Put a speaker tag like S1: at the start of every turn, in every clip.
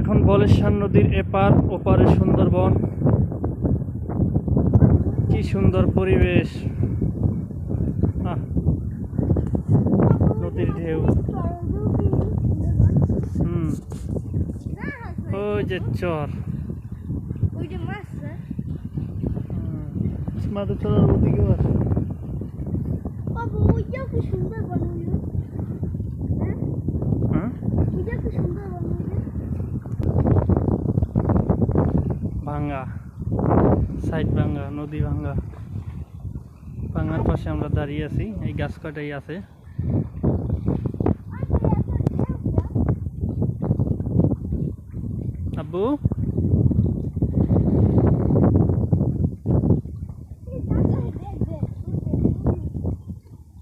S1: এখন বলেশ্বর নদীর এপার ওপারে সুন্দরবন। কি সুন্দর পরিবেশ, নদীর ঢেউ। ওই যে চর, মাঝে চলার ওদিকেও আছে। ভাঙ্গা সাইড, ভাঙ্গা নদী, ভাঙ্গা ভাঙ্গার পাশে আমরা দাঁড়িয়ে আছি। এই গাছ কাটাই আছে। আব্বু,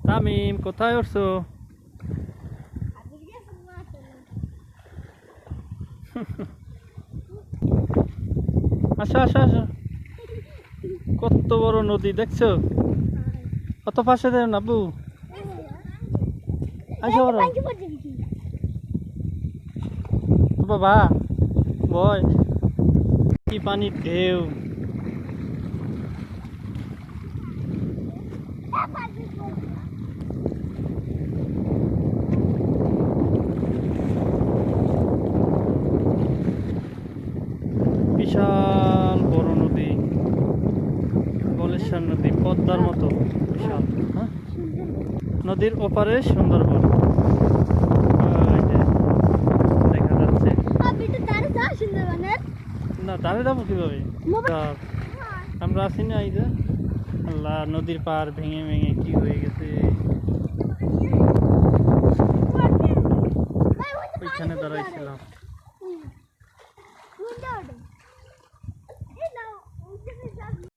S1: তামিম কোথায় উঠছো? আসো আসো আসো, কত বড় নদী দেখছো? কত পাশে দেন আব্বু, আসো বড় বাবা বয়। কি পানির ঢেউ, বিশাল বড় নদী, বলেশ্বর নদী পদ্মার মতো বিশাল। হ্যাঁ, নদীর ওপারে সুন্দরবন দেখা যাচ্ছে। না, দাঁড়িয়ে যাবো কিভাবে? আমরা আছি না, এই যে আল্লাহ, নদীর পার ভেঙে ভেঙে কি হয়ে গেছে। ওইখানে দাঁড়াইছিলাম।